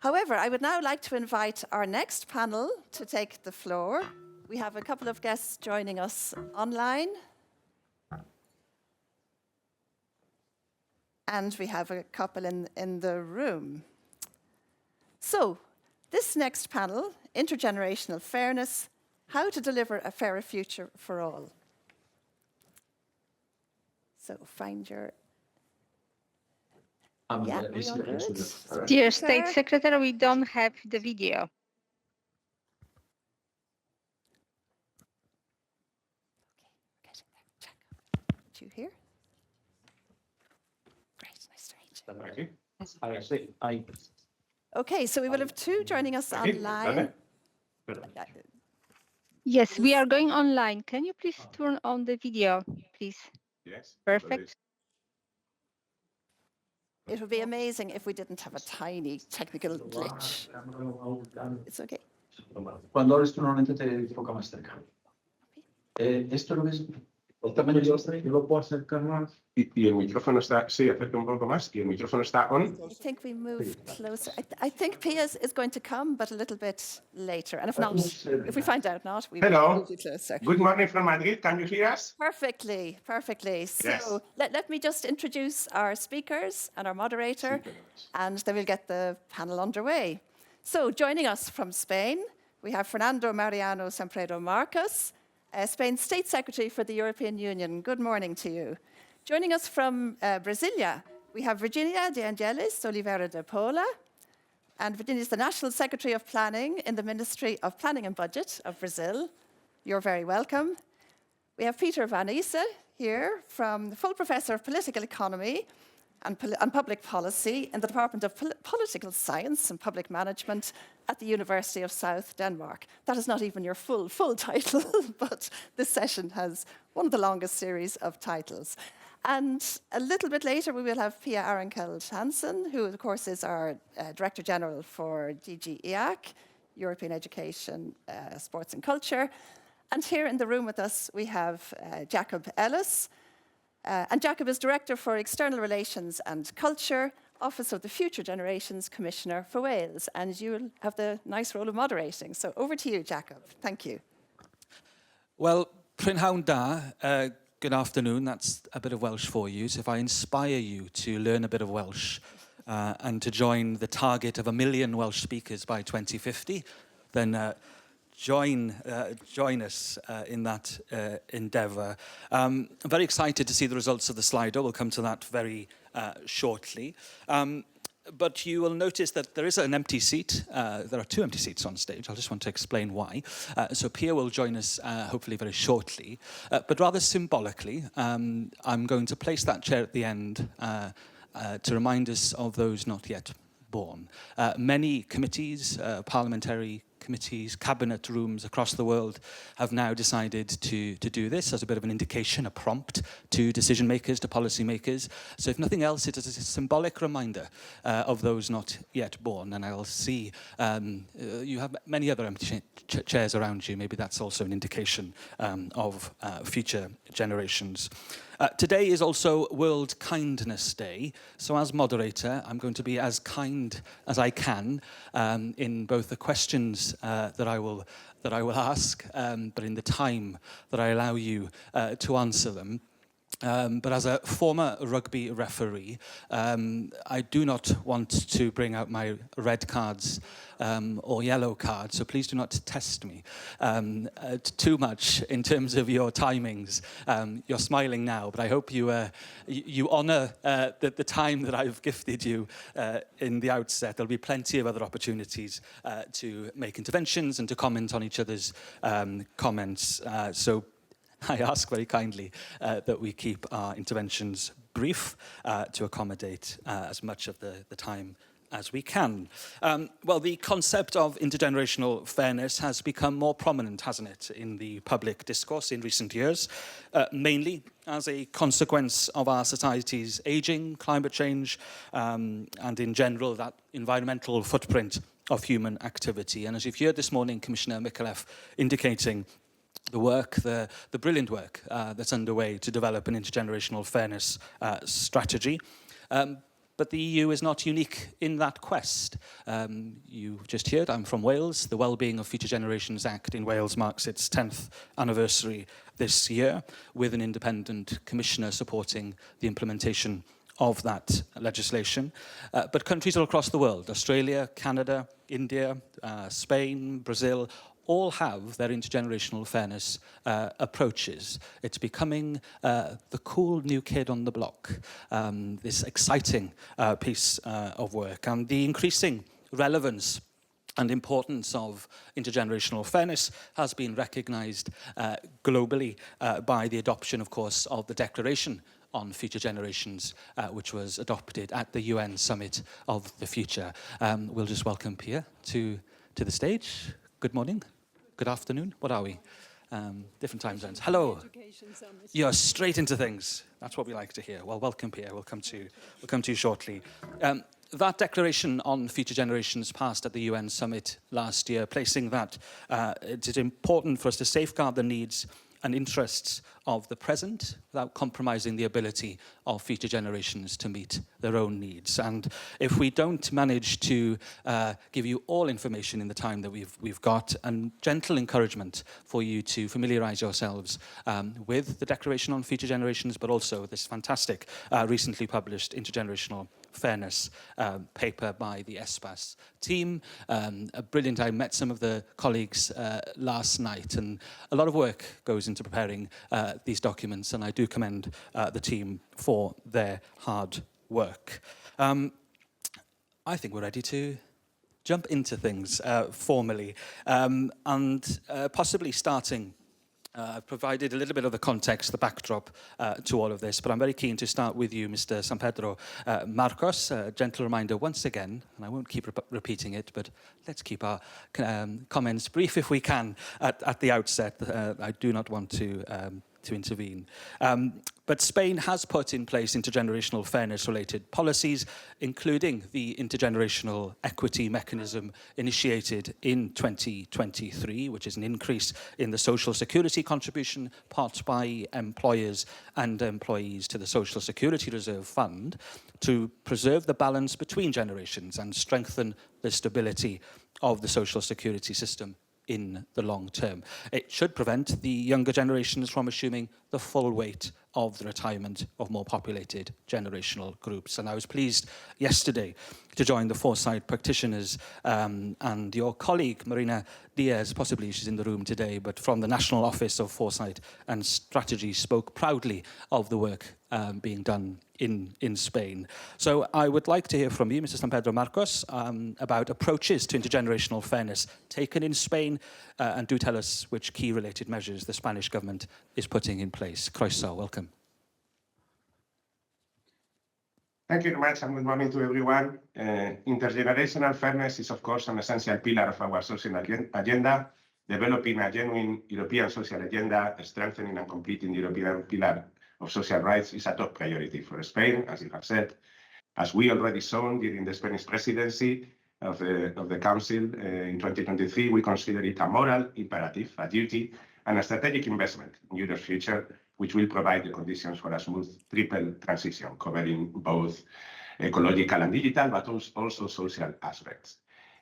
However, I would now like to invite our next panel to take the floor. We have a couple of guests joining us online. And we have a couple in the room. So, this next panel, Intergenerational Fairness, How to Deliver a Fairer Future for All. So, find your... Yeah, we all good? Dear State Secretary, we don't have the video. Okay, we're getting there. Check. Do you hear? Great, nice to meet you. Okay, so we will have two joining us online. Yes, we are going online. Can you please turn on the video, please? Yes. Perfect. It would be amazing if we didn't have a tiny technical glitch. It's okay. Cuando abres tu normalmente te enfoca más cerca. Esto lo ves. Yo lo puedo acercar más. Y el micrófono está, sí, acerca un poco más. Y el micrófono está on. I think we move closer. I think Pia is going to come, but a little bit later. And if not, if we find out not, we will move you closer. Good morning from Madrid. Can you hear us? Perfectly, perfectly. So Yes. let me just introduce our speakers and our moderator, and then we'll get the panel underway. So joining us from Spain, we have Fernando Mariano Sempredo Marcos, Spain's State Secretary for the European Union. Good morning to you. Joining us from Brasilia, we have Virginia de Angelis Oliveira de Paula, and Virginia is the National Secretary of Planning in the Ministry of Planning and Budget of Brazil. You're very welcome. We have Peter Van Isse here, from the full Professor of Political Economy and Public Policy in the Department of Political Science and Public Management at the University of South Denmark. That is not even your full title, but this session has one of the longest series of titles. And a little bit later, we will have Pia Arenkeld Hansen, who, of course, is our Director General for DG EAC, European Education, Sports and Culture. And here in the room with us, we have Jacob Ellis. And Jacob is Director for External Relations and Culture, Office of the Future Generations Commissioner for Wales. And you will have the nice role of moderating. So over to you, Jacob. Thank you. Well, Prynhawn da, good afternoon. That's a bit of Welsh for you. So if I inspire you to learn a bit of Welsh and to join the target of 1 million Welsh speakers by 2050, then join us in that endeavour. I'm very excited to see the results of the Slido. We'll come to that very shortly. But you will notice that there is an empty seat. There are 2 empty seats on stage. I just want to explain why. So Pia will join us hopefully very shortly. But rather symbolically, I'm going to place that chair at the end to remind us of those not yet born. Many committees, parliamentary committees, cabinet rooms across the world have now decided to do this as a bit of an indication, a prompt to decision makers, to policy makers. So if nothing else, it is a symbolic reminder of those not yet born. And I'll see you have many other empty chairs around you. Maybe that's also an indication of future generations. Today is also World Kindness Day, so as moderator, I'm going to be as kind as I can in both the questions that I will ask, but in the time that I allow you to answer them. But as a former rugby referee, I do not want to bring out my red cards or yellow cards, so please do not test me too much in terms of your timings. You're smiling now, but I hope you honour the time that I've gifted you in the outset. There'll be plenty of other opportunities to make interventions and to comment on each other's comments. So I ask very kindly that we keep our interventions brief to accommodate as much of the time as we can. Well, the concept of intergenerational fairness has become more prominent, hasn't it, in the public discourse in recent years, mainly as a consequence of our society's ageing, climate change, and in general, that environmental footprint of human activity. And as you've heard this morning, Commissioner Micallef indicating the work, the brilliant work that's underway to develop an intergenerational fairness strategy. But but the EU is not unique in that quest. You just heard, I'm from Wales. The Wellbeing of Future Generations Act in Wales marks its 10th anniversary this year, with an independent commissioner supporting the implementation of that legislation. But countries all across the world, Australia, Canada, India, Spain, Brazil, all have their intergenerational fairness approaches. It's becoming the cool new kid on the block, this exciting piece of work, and the increasing relevance and importance of intergenerational fairness has been recognised globally by the adoption, of course, of the Declaration on Future Generations, which was adopted at the UN Summit of the Future. We'll just welcome Pia to the stage. Good morning, good afternoon, what are we? Different time zones. Hello. You're straight into things. That's what we like to hear. Well, welcome, Pia. We'll come to you shortly. That declaration on future generations passed at the UN Summit last year, placing that it is important for us to safeguard the needs and interests of the present without compromising the ability of future generations to meet their own needs. And if we don't manage to give you all information in the time that we've got, and gentle encouragement for you to familiarise yourselves with the Declaration on Future Generations, but also this fantastic recently published Intergenerational Fairness paper by the ESPAS team. Brilliant. I met some of the colleagues last night, and a lot of work goes into preparing these documents, and I do commend the team for their hard work. I think we're ready to jump into things formally, and possibly starting. I've provided a little bit of the context, the backdrop to all of this, but I'm very keen to start with you, Mr. San Pedro Marcos. A gentle reminder once again, and I won't keep repeating it, but let's keep our comments brief if we can at the outset. I do not want to intervene. But Spain has put in place intergenerational fairness-related policies, including the intergenerational equity mechanism initiated in 2023, which is an increase in the social security contribution part by employers and employees to the Social Security Reserve Fund to preserve the balance between generations and strengthen the stability of the social security system in the long term. It should prevent the younger generations from assuming the full weight of the retirement of more populated generational groups. And I was pleased yesterday to join the Foresight practitioners and your colleague, Marina Diaz, possibly she's in the room today, but from the National Office of Foresight and Strategy, spoke proudly of the work being done in Spain. So I would like to hear from you, Mr. San Pedro Marcos, about approaches to intergenerational fairness taken in Spain, and do tell us which key related measures the Spanish government is putting in place. Croeso, welcome. Thank you very much, and good morning to everyone. Intergenerational fairness is, of course, an essential pillar of our social agenda. Developing a genuine European social agenda, strengthening and completing the European pillar of social rights is a top priority for Spain, as you have said. As we already saw during the Spanish presidency of the Council in 2023, we consider it a moral imperative, a duty, and a strategic investment in Europe's future, which will provide the conditions for a smooth triple transition, covering both ecological and digital, but also social aspects.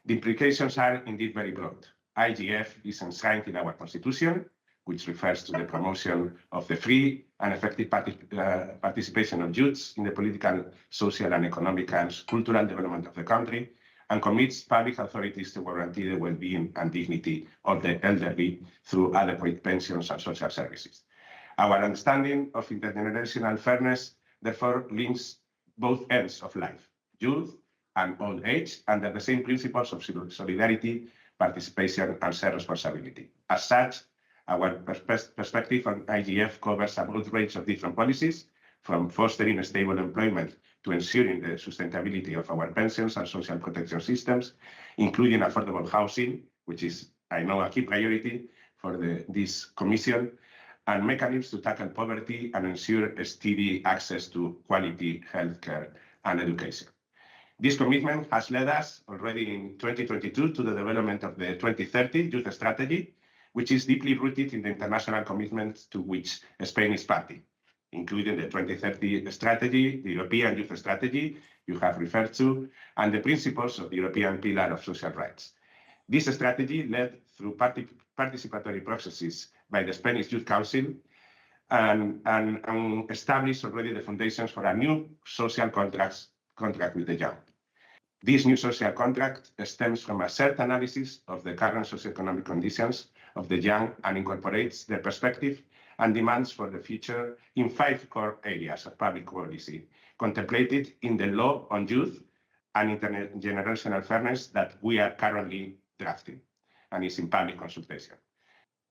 The implications are indeed very broad. IGF is enshrined in our Constitution, which refers to the promotion of the free and effective participation of youths in the political, social, and economic and cultural development of the country, and commits public authorities to guarantee the well-being and dignity of the elderly through adequate pensions and social services. Our understanding of intergenerational fairness therefore links both ends of life, youth and old age, under the same principles of solidarity, participation, and shared responsibility. As such, our perspective on IGF covers a broad range of different policies, from fostering stable employment to ensuring the sustainability of our pensions and social protection systems, including affordable housing, which is, I know, a key priority for this Commission, and mechanisms to tackle poverty and ensure steady access to quality healthcare and education. This commitment has led us already in 2022 to the development of the 2030 Youth Strategy, which is deeply rooted in the international commitments to which Spain is party. including the 2030 strategy, the European Youth Strategy you have referred to, and the principles of the European Pillar of Social Rights. This strategy, led through participatory processes by the Spanish Youth Council, and established already the foundations for a new social contract with the young. This new social contract stems from a shared analysis of the current socioeconomic conditions of the young and incorporates the perspective and demands for the future in 5 core areas of public policy, contemplated in the law on youth and intergenerational fairness that we are currently drafting and is in public consultation.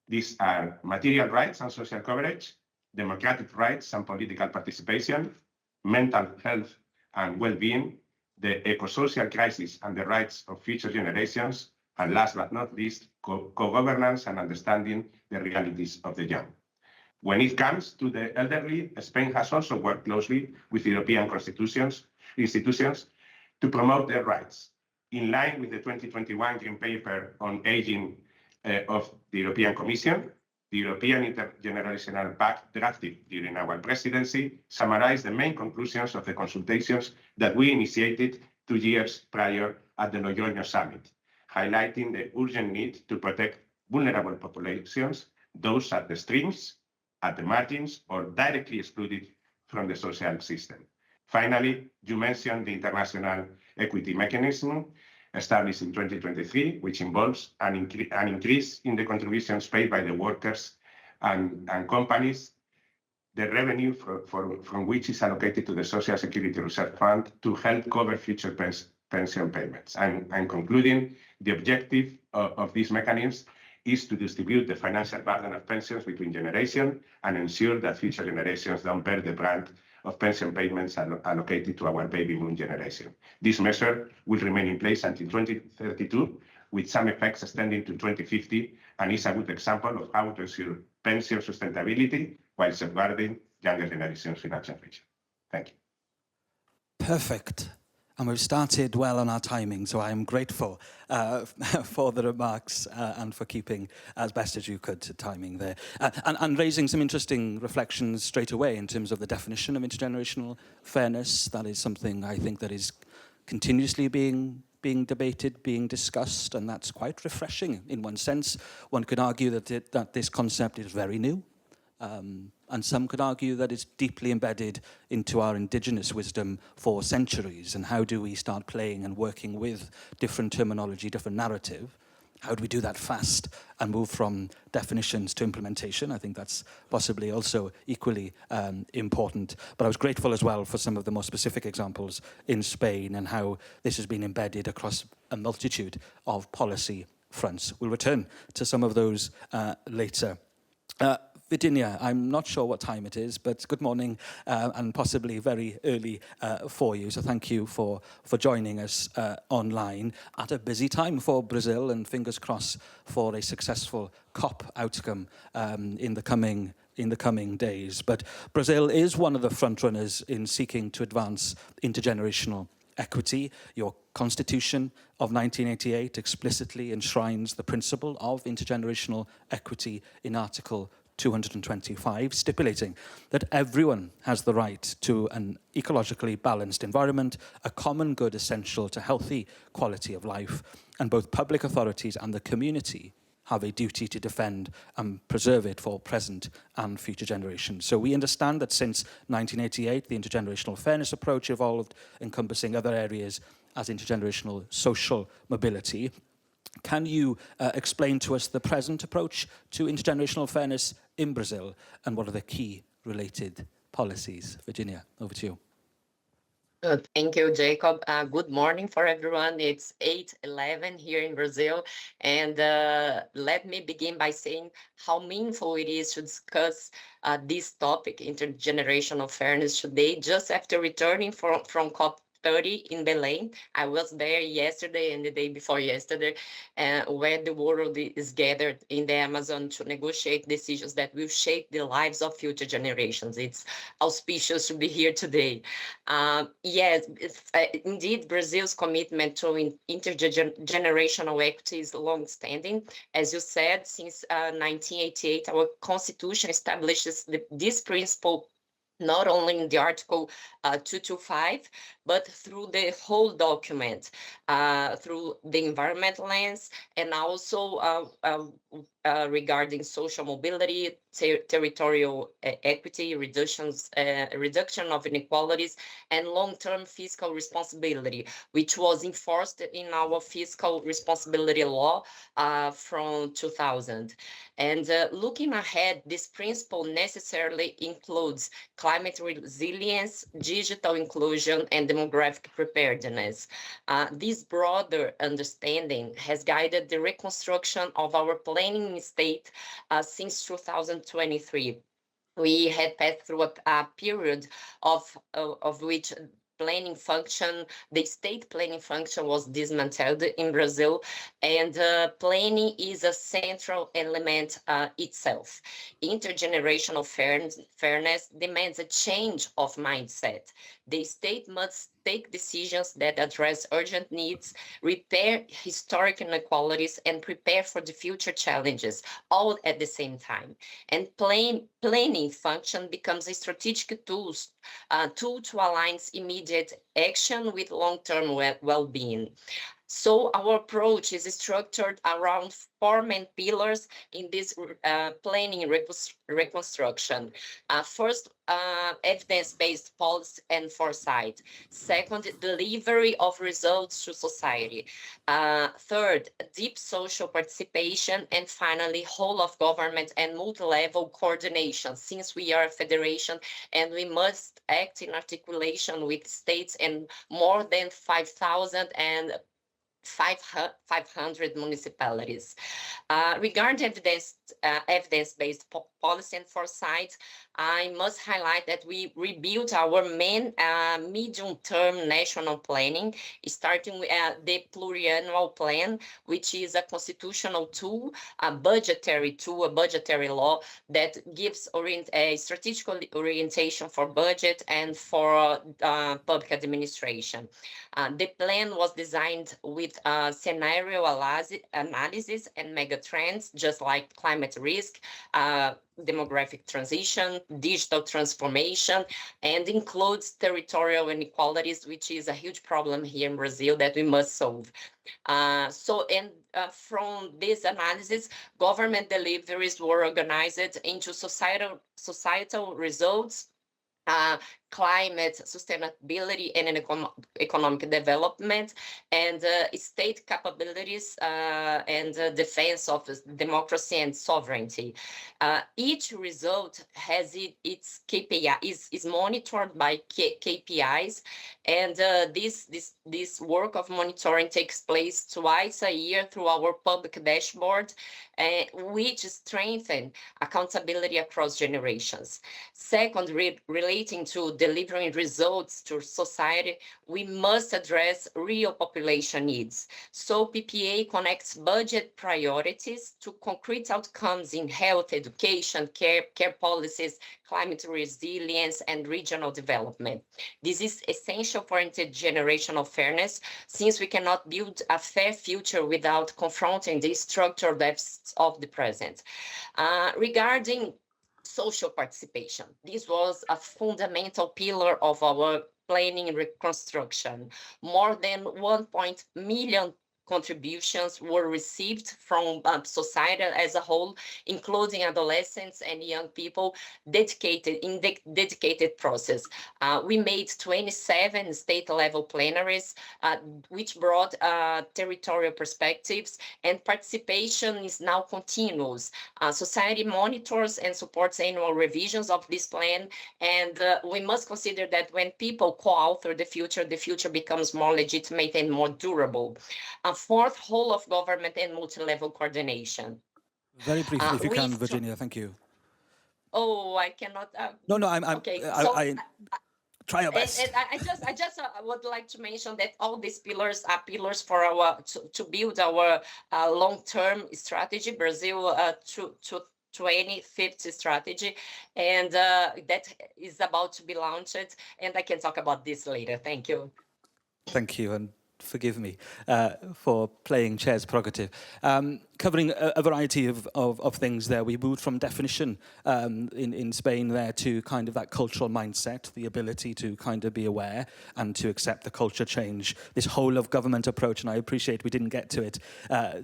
These are material rights and social coverage, democratic rights and political participation, mental health and well-being, the eco-social crisis and the rights of future generations, and last but not least, co-governance and understanding the realities of the young. When it comes to the elderly, Spain has also worked closely with European institutions to promote their rights. In line with the 2021 Green Paper on Aging of the European Commission, the European Intergenerational Pact drafted during our presidency summarized the main conclusions of the consultations that we initiated 2 years prior at the Logroño Summit, highlighting the urgent need to protect vulnerable populations, those at the extremes, at the margins, or directly excluded from the social system. Finally, you mentioned the International Equity Mechanism established in 2023, which involves an increase in the contributions paid by the workers and companies, the revenue from which is allocated to the Social Security Reserve Fund to help cover future pension payments. And concluding, the objective of this mechanism is to distribute the financial burden of pensions between generations and ensure that future generations don't bear the brunt of pension payments allocated to our baby boom generation. This measure will remain in place until 2032, with some effects extending to 2050, and is a good example of how to ensure pension sustainability while safeguarding younger generations' financial future. Thank you. Perfect. And we've started well on our timing, so I am grateful for the remarks and for keeping as best as you could to timing there. And raising some interesting reflections straight away in terms of the definition of intergenerational fairness. That is something I think that is continuously being debated, being discussed, and that's quite refreshing in one sense. One could argue that this concept is very new. And some could argue that it's deeply embedded into our indigenous wisdom for centuries. And how do we start playing and working with different terminology, different narrative? How do we do that fast and move from definitions to implementation? I think that's possibly also equally important. But I was grateful as well for some of the more specific examples in Spain and how this has been embedded across a multitude of policy fronts. We'll return to some of those later. Virginia, I'm not sure what time it is, but good morning and possibly very early for you. So thank you for joining us online at a busy time for Brazil, and fingers crossed for a successful COP outcome in the coming days. But Brazil is one of the frontrunners in seeking to advance intergenerational equity. Your Constitution of 1988 explicitly enshrines the principle of intergenerational equity in Article 225, stipulating that everyone has the right to an ecologically balanced environment, a common good essential to healthy quality of life, and both public authorities and the community have a duty to defend and preserve it for present and future generations. So we understand that since 1988, the intergenerational fairness approach evolved, encompassing other areas as intergenerational social mobility. Can you explain to us the present approach to intergenerational fairness in Brazil, and what are the key related policies? Virginia, over to you. Thank you, Jacob. Good morning for everyone. It's 8:11 here in Brazil. And let me begin by saying how meaningful it is to discuss this topic, intergenerational fairness, today, just after returning from COP30 in Belém. I was there yesterday and the day before yesterday, where the world is gathered in the Amazon to negotiate decisions that will shape the lives of future generations. It's auspicious to be here today. Yes, indeed, Brazil's commitment to intergenerational equity is long-standing. As you said, since 1988, our constitution establishes this principle not only in the Article 225, but through the whole document, through the environment lens, and also regarding social mobility, territorial equity, reduction of inequalities, and long-term fiscal responsibility, which was enforced in our fiscal responsibility law from 2000. And looking ahead, this principle necessarily includes climate resilience, digital inclusion, and demographic preparedness. This broader understanding has guided the reconstruction of our planning state since 2023. We had passed through a period of which the state planning function was dismantled in Brazil, and planning is a central element itself. Intergenerational fairness demands a change of mindset. The state must take decisions that address urgent needs, repair historic inequalities, and prepare for the future challenges, all at the same time. And planning function becomes a strategic tool to align immediate action with long-term well-being. So our approach is structured around 4 main pillars in this planning reconstruction. First, evidence-based policy and foresight. Second, delivery of results to society. Third, deep social participation. And finally, whole of government and multi-level coordination, since we are a federation and we must act in articulation with states and more than 500 municipalities. Regarding evidence-based policy and foresight, I must highlight that we rebuilt our main medium-term national planning, starting with the pluriannual plan, which is a constitutional tool, a budgetary law that gives a strategic orientation for budget and for public administration. The plan was designed with scenario analysis and megatrends, just like climate risk, demographic transition, digital transformation, and includes territorial inequalities, which is a huge problem here in Brazil that we must solve. From this analysis, government deliveries were organized into societal results, climate sustainability and economic development, and state capabilities and defense of democracy and sovereignty. Each result has its KPI, is monitored by KPIs, and this work of monitoring takes place twice a year through our public dashboard, which strengthen accountability across generations. Second, relating to delivering results to society, we must address real population needs. So PPA connects budget priorities to concrete outcomes in health, education, care policies, climate resilience, and regional development. This is essential for intergenerational fairness, since we cannot build a fair future without confronting the structural deficits of the present. Regarding social participation, this was a fundamental pillar of our planning reconstruction. More than 1 million contributions were received from society as a whole, including adolescents and young people in the dedicated process. We made 27 state-level plenaries, which brought territorial perspectives, and participation is now continuous. Society monitors and supports annual revisions of this plan, and we must consider that when people co-author the future becomes more legitimate and more durable. Fourth, whole of government and multi-level coordination. Very briefly, if you can, Virginia, thank you. Oh, I cannot. No, I'm okay. I try our best. And I just would like to mention that all these pillars are pillars for our to build our long-term strategy, Brazil 2050 strategy, and that is about to be launched. And I can talk about this later. Thank you. Thank you. And forgive me for playing chair's prerogative. Covering a variety of things there. We moved from definition in Spain there to kind of that cultural mindset, the ability to kind of be aware and to accept the culture change, this whole of government approach, and I appreciate we didn't get to it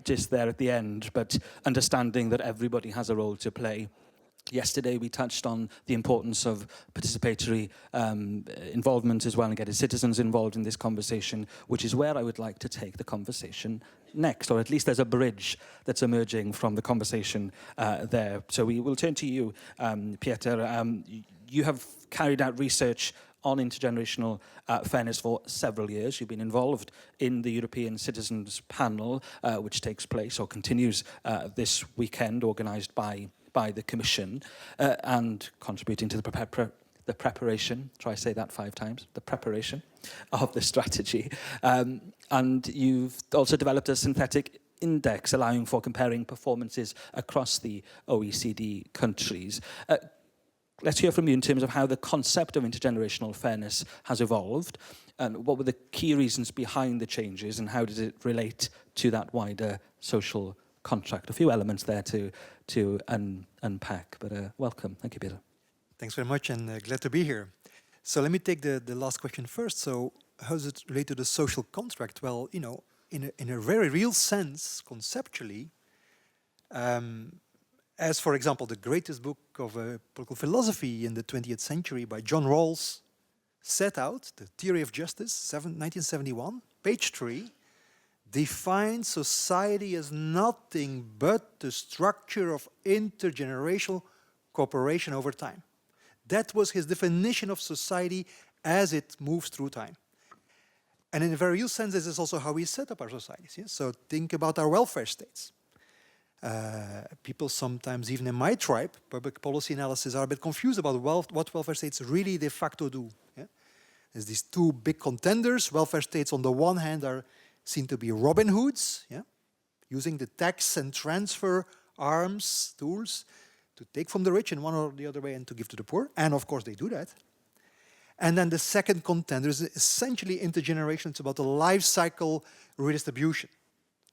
just there at the end, but understanding that everybody has a role to play. Yesterday, we touched on the importance of participatory involvement as well and getting citizens involved in this conversation, which is where I would like to take the conversation next, or at least there's a bridge that's emerging from the conversation there. So we will turn to you, Pieter. You have carried out research on intergenerational fairness for several years. You've been involved in the European Citizens Panel, which takes place or continues this weekend, organised by the Commission, and contributing to the preparation, try say that 5 times, the preparation of the strategy. And you've also developed a synthetic index allowing for comparing performances across the OECD countries. Let's hear from you in terms of how the concept of intergenerational fairness has evolved, and what were the key reasons behind the changes, and how does it relate to that wider social contract? A few elements there to unpack, but welcome. Thank you, Peter. Thanks very much, and glad to be here. So let me take the last question first. So how does it relate to the social contract? Well, you know, in a very real sense, conceptually, as for example, the greatest book of political philosophy in the 20th century by John Rawls set out, The Theory of Justice, 1971, page 3, defines society as nothing but the structure of intergenerational cooperation over time. That was his definition of society as it moves through time. And in a very real sense, this is also how we set up our societies. Yeah? So think about our welfare states. People sometimes, even in my tribe, public policy analysis, are a bit confused about what welfare states really de facto do. Yeah? There's these 2 big contenders. Welfare states on the one hand are seen to be Robin Hoods, yeah? Using the tax and transfer arms, tools, to take from the rich in one or the other way and to give to the poor. And of course they do that. And then the second contender is essentially intergenerational. It's about the life cycle redistribution,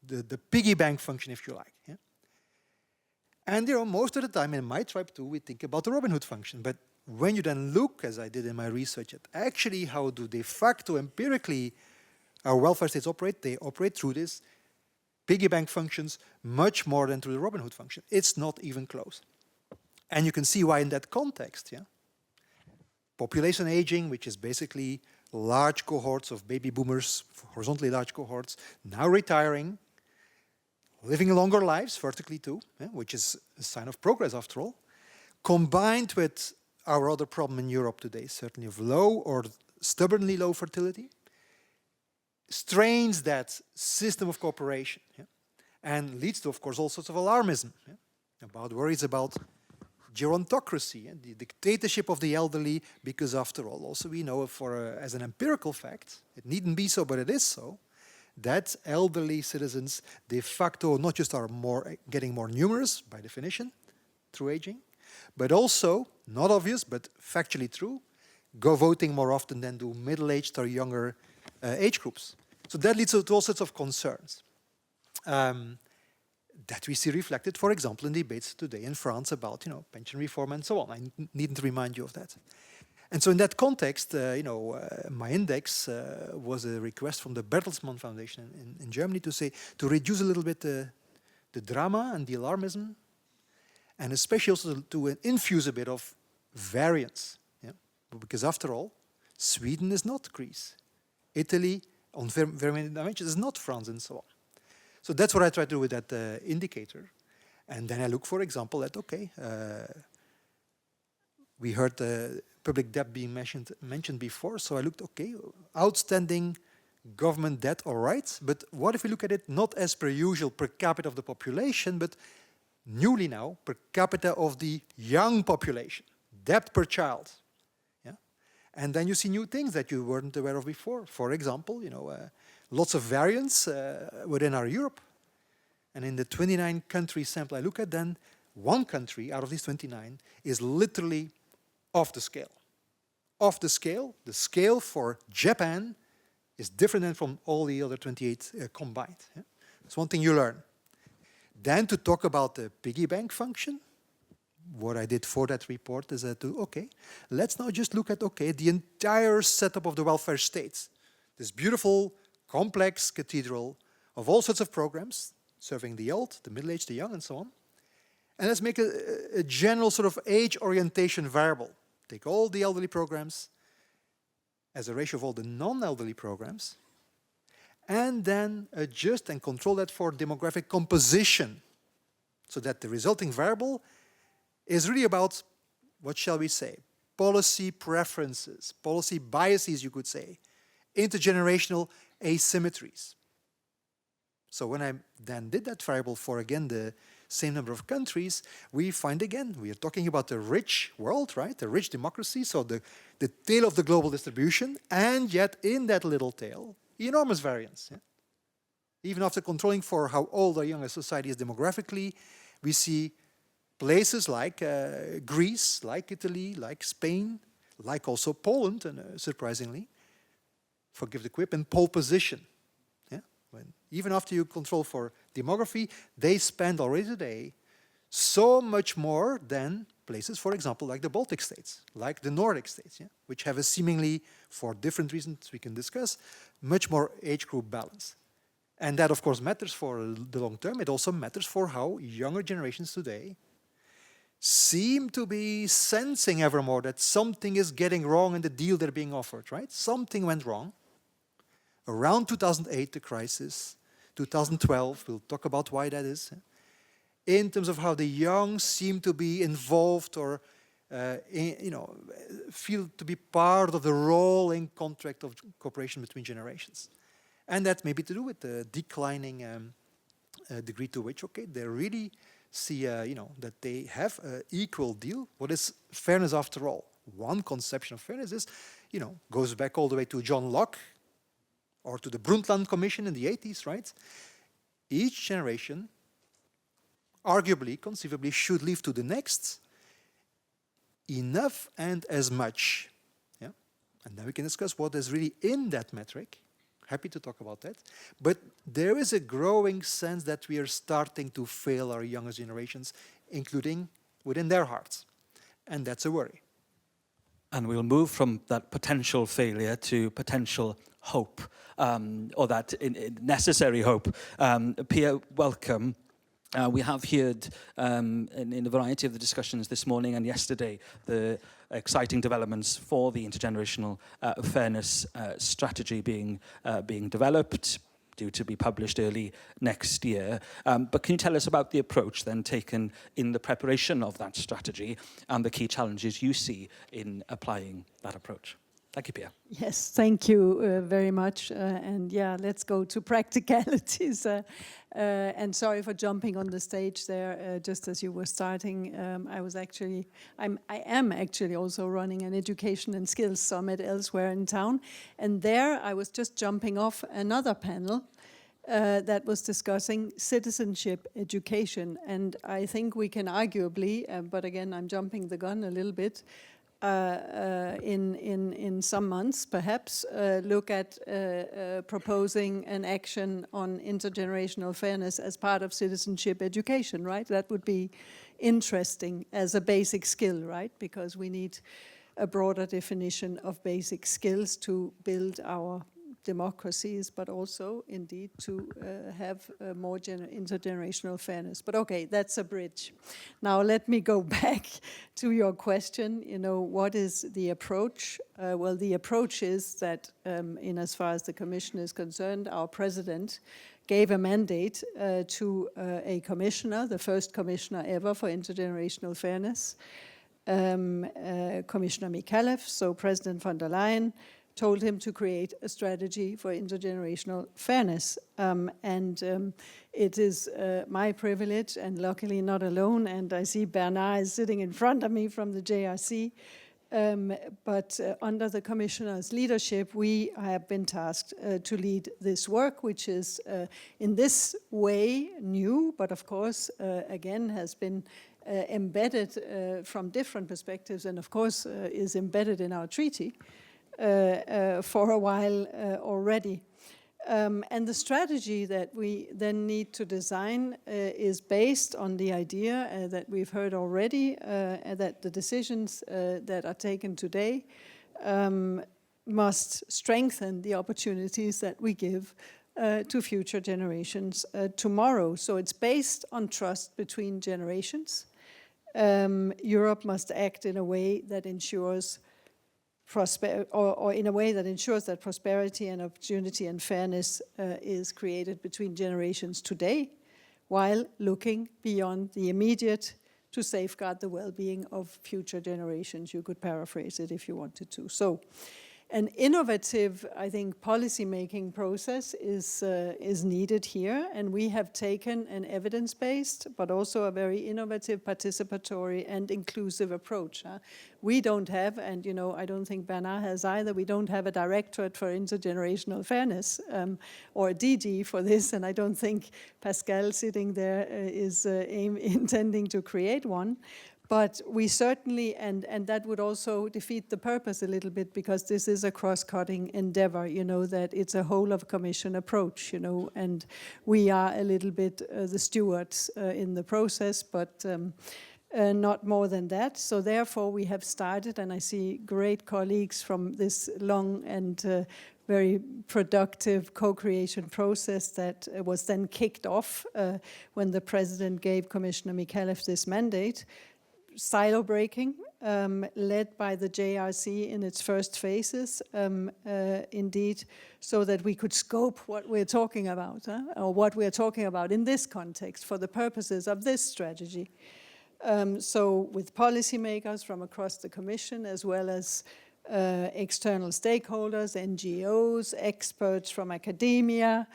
the piggy bank function, if you like. Yeah? And you know, most of the time in my tribe too, we think about the Robin Hood function. But when you then look, as I did in my research, at actually how do de facto empirically our welfare states operate, they operate through this piggy bank functions much more than through the Robin Hood function. It's not even close. And you can see why in that context, yeah? Population aging, which is basically large cohorts of baby boomers, horizontally large cohorts, now retiring, living longer lives, vertically too, yeah? Which is a sign of progress after all, combined with our other problem in Europe today, certainly of low or stubbornly low fertility, strains that system of cooperation, yeah? And leads to, of course, all sorts of alarmism, yeah? About worries about gerontocracy and the dictatorship of the elderly, because after all, also we know as an empirical fact, it needn't be so, but it is so, that elderly citizens de facto not just are getting more numerous by definition through aging, but also, not obvious, but factually true, go voting more often than do middle-aged or younger age groups. So that leads to all sorts of concerns that we see reflected, for example, in debates today in France about, you know, pension reform and so on. I needn't remind you of that. And so in that context, my index was a request from the Bertelsmann Foundation in Germany to reduce a little bit the drama and the alarmism, and especially also to infuse a bit of variance. Yeah? Because after all, Sweden is not Greece. Italy, on very many dimensions, is not France, and so on. So that's what I try to do with that indicator. And then I look, for example, at, okay, we heard public debt being mentioned before, so I looked, okay, outstanding government debt, all right, but what if we look at it not as per usual per capita of the population, but newly now per capita of the young population, debt per child. Yeah? And then you see new things that you weren't aware of before. For example, you know, lots of variance within our Europe. And in the 29 country sample I look at, then one country out of these 29 is literally off the scale. Off the scale for Japan is different than from all the other 28 combined. Yeah? That's one thing you learn. Then to talk about the piggy bank function, what I did for that report is okay, let's now just look at, the entire setup of the welfare states. This beautiful, complex cathedral of all sorts of programs, serving the old, the middle-aged, the young, and so on. And let's make a general sort of age orientation variable. Take all the elderly programs as a ratio of all the non-elderly programs, and then adjust and control that for demographic composition, so that the resulting variable is really about, what shall we say, policy preferences, policy biases, you could say, intergenerational asymmetries. So when I then did that variable for, again, the same number of countries, we find, again, we are talking about the rich world, right? The rich democracy, so the tail of the global distribution, and yet in that little tail, enormous variance. Yeah? Even after controlling for how old or young a society is demographically, we see places like Greece, like Italy, like Spain, like also Poland, and surprisingly, forgive the quip, in pole position. Yeah? Even after you control for demography, they spend already today so much more than places, for example, like the Baltic states, like the Nordic states, yeah? Which have a seemingly, for different reasons we can discuss, much more age group balance. And that, of course, matters for the long term. It also matters for how younger generations today seem to be sensing ever more that something is getting wrong in the deal they're being offered, right? Something went wrong. Around 2008, the crisis, 2012, we'll talk about why that is, in terms of how the young seem to be involved or feel to be part of the rolling contract of cooperation between generations. And that may be to do with the declining degree to which, they really see, that they have an equal deal. What is fairness after all? One conception of fairness is, goes back all the way to John Locke or to the Brundtland Commission in the 80s, right? Each generation, arguably, conceivably, should leave to the next enough and as much. Yeah? And then we can discuss what is really in that metric. Happy to talk about that. But there is a growing sense that we are starting to fail our younger generations, including within their hearts. And that's a worry. And we'll move from that potential failure to potential hope, or that necessary hope. Pia, welcome. We have heard in a variety of the discussions this morning and yesterday the exciting developments for the intergenerational fairness strategy being developed, due to be published early next year. But can you tell us about the approach then taken in the preparation of that strategy and the key challenges you see in applying that approach? Thank you, Pia. Yes, thank you very much. And yeah, let's go to practicalities. And sorry for jumping on the stage there, just as you were starting. I am actually also running an education and skills summit elsewhere in town. And there I was just jumping off another panel that was discussing citizenship education. And I think we can arguably, but again, I'm jumping the gun a little bit, in some months, perhaps, look at proposing an action on intergenerational fairness as part of citizenship education, right? That would be interesting as a basic skill, right? Because we need a broader definition of basic skills to build our democracies, but also, indeed, to have more intergenerational fairness. But okay, that's a bridge. Now, let me go back to your question. What is the approach? Well, the approach is that, in as far as the Commission is concerned, our President gave a mandate to a commissioner, the first commissioner ever for intergenerational fairness, Commissioner Mikalev, so President von der Leyen, told him to create a strategy for intergenerational fairness. It is my privilege, and luckily not alone, and I see Bernard is sitting in front of me from the JRC, but under the Commissioner's leadership, we have been tasked to lead this work, which is in this way new, but of course, again, has been embedded from different perspectives, and of course is embedded in our treaty. for a while already. And the strategy that we then need to design is based on the idea that we've heard already, that the decisions that are taken today must strengthen the opportunities that we give to future generations tomorrow. So it's based on trust between generations. Europe must act in a way that ensures in a way that ensures that prosperity and opportunity and fairness is created between generations today, while looking beyond the immediate to safeguard the well-being of future generations. You could paraphrase it if you wanted to. So an innovative, I think, policy-making process is needed here, and we have taken an evidence-based, but also a very innovative, participatory, and inclusive approach. We don't have, and I don't think Bernard has either, we don't have a directorate for intergenerational fairness or a DG for this, and I don't think Pascal sitting there is intending to create one. But we certainly, and that would also defeat the purpose a little bit, because this is a cross-cutting endeavor, that it's a whole of commission approach, and we are a little bit the stewards in the process, but not more than that. So therefore we have started, and I see great colleagues from this long and very productive co-creation process that was then kicked off when the president gave Commissioner Mikalev this mandate. Silo breaking, led by the JRC in its first phases, indeed, so that we could scope what we're talking about, or what we're talking about in this context for the purposes of this strategy. So with policymakers from across the Commission, as well as external stakeholders, NGOs, experts from academia,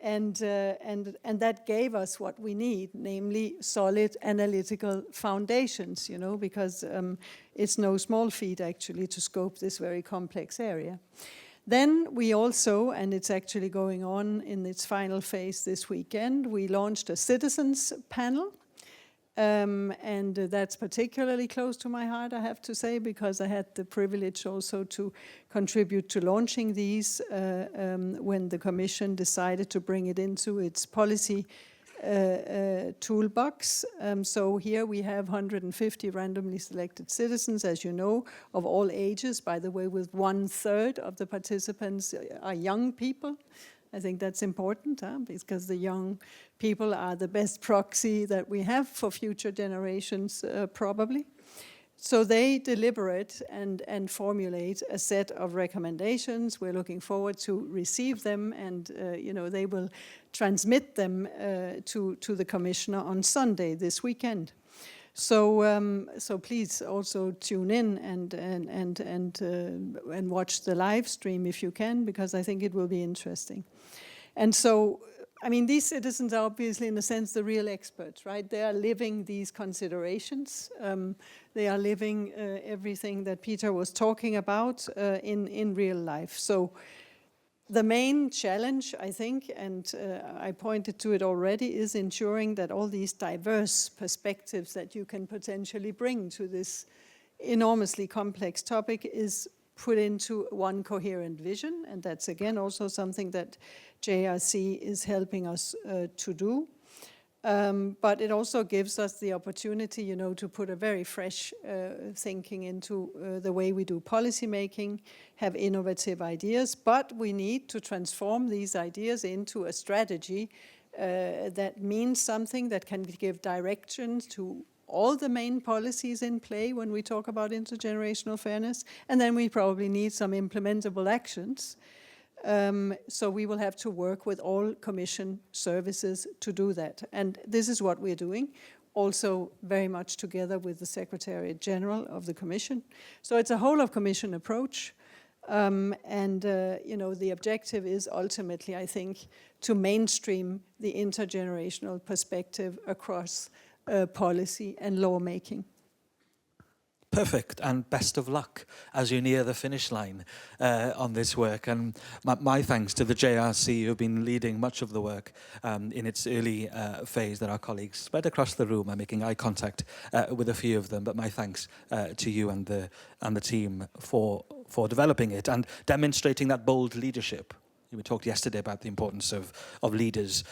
and that gave us what we need, namely solid analytical foundations, because it's no small feat actually to scope this very complex area. Then we also, and it's actually going on in its final phase this weekend, we launched a citizens panel. And that's particularly close to my heart, I have to say, because I had the privilege also to contribute to launching these when the Commission decided to bring it into its policy toolbox. So here we have 150 randomly selected citizens, as you know, of all ages, by the way, with 1/3 of the participants are young people. I think that's important, because the young people are the best proxy that we have for future generations, probably. So they deliberate and formulate a set of recommendations. We're looking forward to receive them, and they will transmit them to the Commissioner on Sunday this weekend. So please also tune in and watch the live stream if you can, because I think it will be interesting. And so, I mean, these citizens are obviously, in a sense, the real experts, right? They are living these considerations. They are living everything that Peter was talking about in real life. So the main challenge, I think, and I pointed to it already, is ensuring that all these diverse perspectives that you can potentially bring to this enormously complex topic is put into one coherent vision. And that's, again, also something that JRC is helping us to do. But it also gives us the opportunity, to put a very fresh thinking into the way we do policy making, have innovative ideas, but we need to transform these ideas into a strategy that means something, that can give direction to all the main policies in play when we talk about intergenerational fairness, and then we probably need some implementable actions. So we will have to work with all Commission services to do that. And this is what we're doing, also very much together with the Secretariat General of the Commission. So it's a whole of Commission approach. The objective is ultimately, I think, to mainstream the intergenerational perspective across policy and lawmaking. Perfect, and best of luck as you near the finish line on this work. And my thanks to the JRC, who've been leading much of the work in its early phase. There are colleagues spread across the room. I'm making eye contact with a few of them, but my thanks to you and the team for developing it and demonstrating that bold leadership. We talked yesterday about the importance of leaders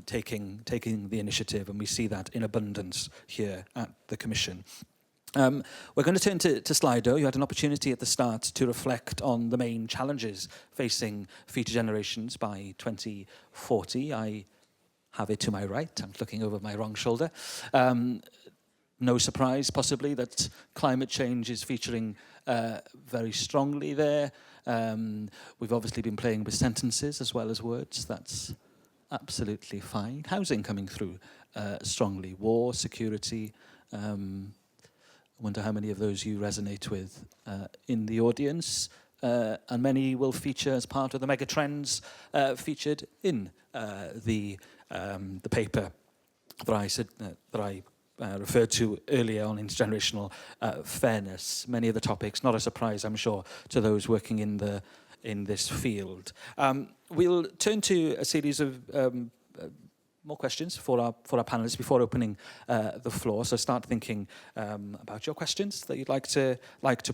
taking the initiative, and we see that in abundance here at the Commission. We're going to turn to Slido. You had an opportunity at the start to reflect on the main challenges facing future generations by 2040. I have it to my right. I'm looking over my wrong shoulder. No surprise, possibly, that climate change is featuring very strongly there. We've obviously been playing with sentences as well as words. That's absolutely fine. Housing coming through strongly. War, security. I wonder how many of those you resonate with in the audience. And many will feature as part of the mega trends featured in the paper that I referred to earlier on intergenerational fairness. Many of the topics, not a surprise, I'm sure, to those working in this field. We'll turn to a series of more questions for our panelists before opening the floor. So start thinking about your questions that you'd like to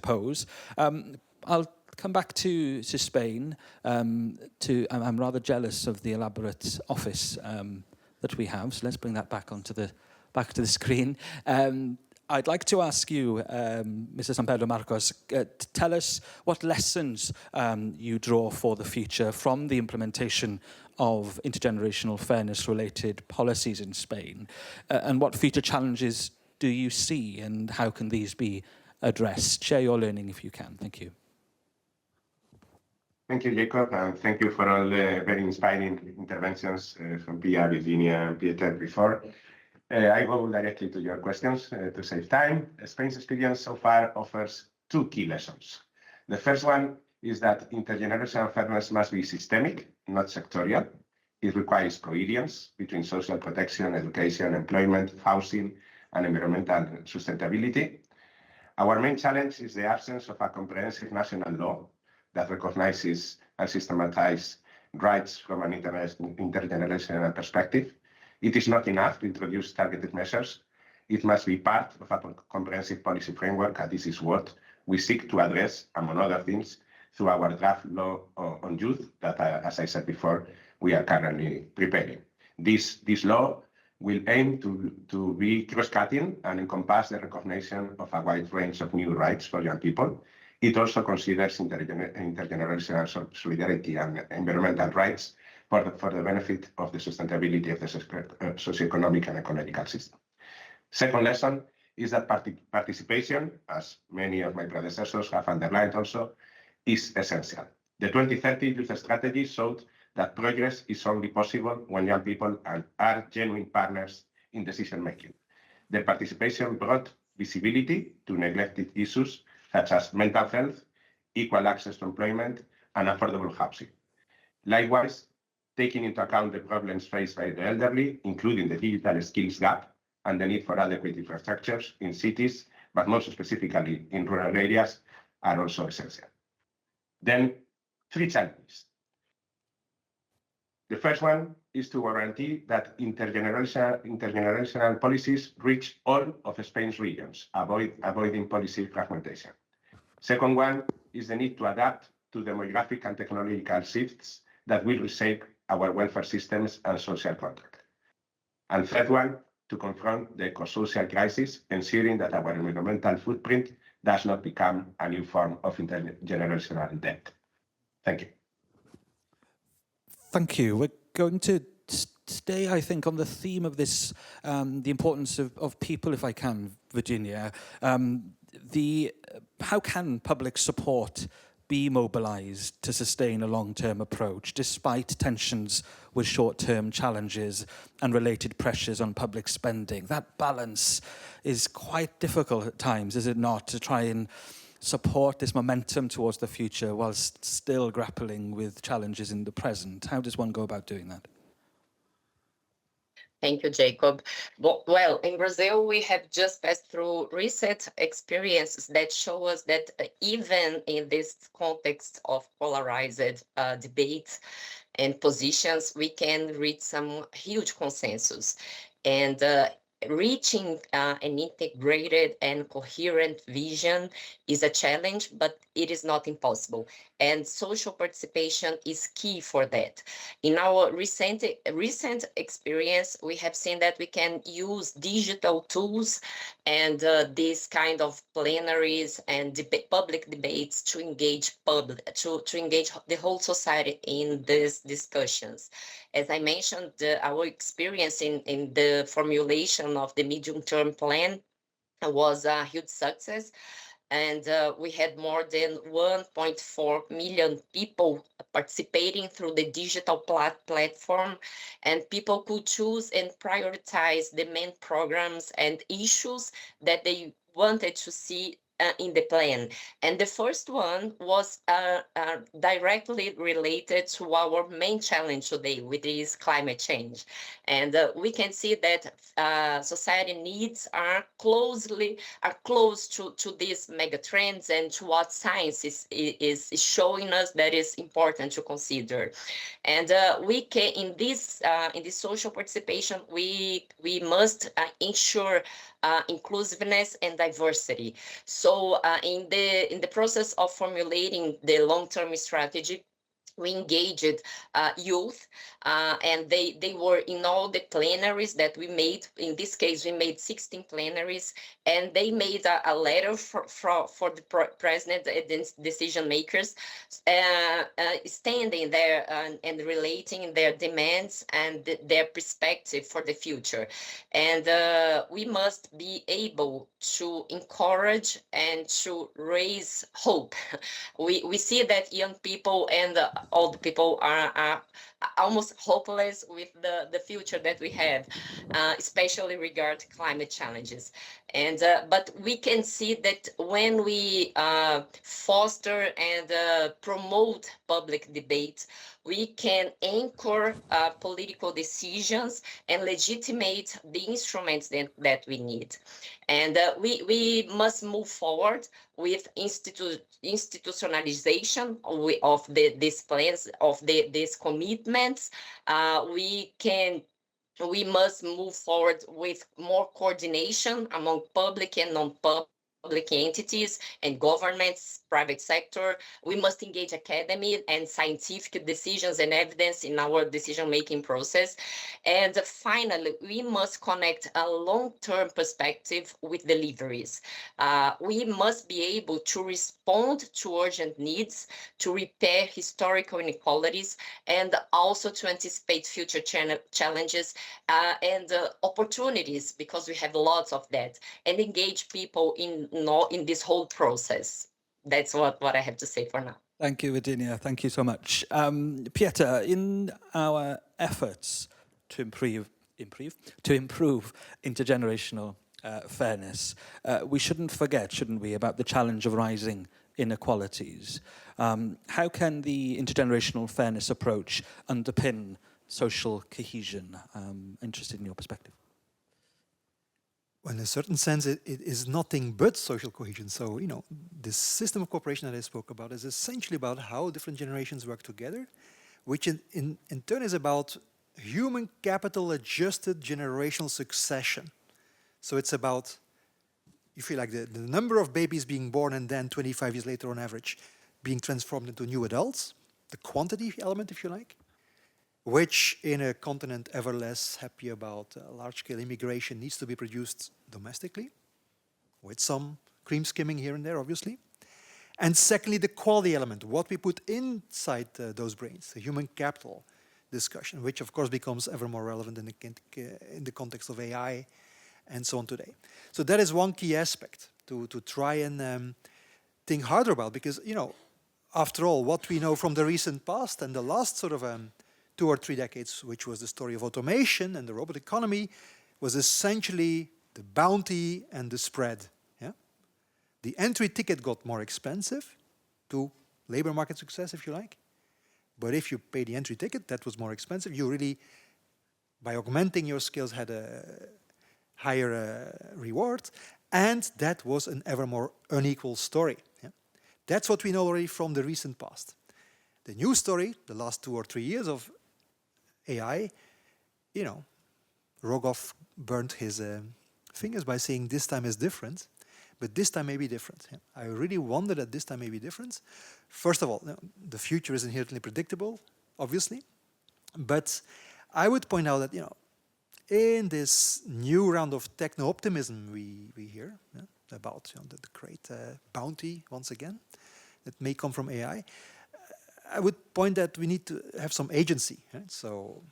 pose. I'll come back to Spain. I'm rather jealous of the elaborate office that we have. So let's bring that back to the screen. I'd like to ask you, Mr. San Pedro Marcos, to tell us what lessons you draw for the future from the implementation of intergenerational fairness-related policies in Spain, and what future challenges do you see, and how can these be addressed? Share your learning if you can. Thank you. Thank you, Jacob, and thank you for all the very inspiring interventions from Pia, Virginia, and Peter before. I go directly to your questions to save time. Spain's experience so far offers two key lessons. The first one is that intergenerational fairness must be systemic, not sectorial. It requires coherence between social protection, education, employment, housing, and environmental sustainability. Our main challenge is the absence of a comprehensive national law that recognizes and systematizes rights from an intergenerational perspective. It is not enough to introduce targeted measures. It must be part of a comprehensive policy framework, and this is what we seek to address, among other things, through our draft law on youth that, as I said before, we are currently preparing. This law will aim to be cross-cutting and encompass the recognition of a wide range of new rights for young people. It also considers intergenerational solidarity and environmental rights for the benefit of the sustainability of the socioeconomic and ecological system. Second lesson is that participation, as many of my predecessors have underlined also, is essential. The 2030 Youth Strategy showed that progress is only possible when young people are genuine partners in decision-making. Their participation brought visibility to neglected issues such as mental health, equal access to employment, and affordable housing. Likewise, taking into account the problems faced by the elderly, including the digital skills gap and the need for adequate infrastructures in cities, but most specifically in rural areas, are also essential. Then, three challenges. The first one is to guarantee that intergenerational policies reach all of Spain's regions, avoiding policy fragmentation. Second one is the need to adapt to demographic and technological shifts that will reshape our welfare systems and social contract. And third one, to confront the eco-social crisis, ensuring that our environmental footprint does not become a new form of intergenerational debt. Thank you. Thank you. We're going to stay, I think, on the theme of this, the importance of people, if I can, Virginia. How can public support be mobilized to sustain a long-term approach, despite tensions with short-term challenges and related pressures on public spending? That balance is quite difficult at times, is it not, to try and support this momentum towards the future whilst still grappling with challenges in the present? How does one go about doing that? Thank you, Jacob. Well, in Brazil, we have just passed through recent experiences that show us that even in this context of polarized debates and positions, we can reach some huge consensus. And reaching an integrated and coherent vision is a challenge, but it is not impossible. And social participation is key for that. In our recent experience, we have seen that we can use digital tools and these kind of plenaries and public debates to engage to engage the whole society in these discussions. As I mentioned, our experience in the formulation of the medium-term plan was a huge success. And we had more than 1.4 million people participating through the digital platform, and people could choose and prioritize the main programs and issues that they wanted to see in the plan. And the first one was directly related to our main challenge today, which is climate change. And we can see that society needs are close to these mega trends and to what science is showing us that is important to consider. And we can in this social participation, we must ensure inclusiveness and diversity. So in the process of formulating the long-term strategy, we engaged youth, and they were in all the plenaries that we made. In this case, we made 16 plenaries, and they made a letter for the president and decision makers, standing there and relating their demands and their perspective for the future. And we must be able to encourage and to raise hope. We see that young people and old people are almost hopeless with the future that we have, especially regard climate challenges. And but we can see that when we foster and promote public debate, we can anchor political decisions and legitimate the instruments that we need. And we must move forward with institutionalization of these plans, of these commitments. We must move forward with more coordination among public and non-public entities and governments, private sector. We must engage academy and scientific decisions and evidence in our decision-making process. And finally, we must connect a long-term perspective with deliveries. We must be able to respond to urgent needs, to repair historical inequalities, and also to anticipate future challenges and opportunities, because we have lots of that, and engage people in this whole process. That's what I have to say for now. Thank you, Virginia. Thank you so much. Pieter, in our efforts to improve intergenerational fairness, we shouldn't forget, shouldn't we, about the challenge of rising inequalities. How can the intergenerational fairness approach underpin social cohesion? Interested in your perspective. Well, in a certain sense, it is nothing but social cohesion. So, you know, this system of cooperation that I spoke about is essentially about how different generations work together, which in turn is about human capital adjusted generational succession. So it's about, you feel like the number of babies being born and then 25 years later on average being transformed into new adults, the quantity element, if you like, which in a continent ever less happy about large-scale immigration needs to be produced domestically, with some cream skimming here and there, obviously. And secondly, the quality element, what we put inside those brains, the human capital discussion, which of course becomes ever more relevant in the context of AI and so on today. So that is one key aspect to try and think harder about, because, you know, after all, what we know from the recent past and the last sort of 2 or 3 decades, which was the story of automation and the robot economy, was essentially the bounty and the spread. Yeah? The entry ticket got more expensive to labor market success, if you like. But if you pay the entry ticket, that was more expensive. You really by augmenting your skills had a higher reward, and that was an ever more unequal story. Yeah? That's what we know already from the recent past. The new story, the last 2 or 3 years of AI, you know, Rogoff burned his fingers by saying this time is different, but this time may be different. Yeah? I really wonder that this time may be different. First of all, the future is inherently predictable, obviously, but I would point out that, you know, in this new round of techno-optimism we hear about, you know, the great bounty, once again, that may come from AI, I would point that we need to have some agency. So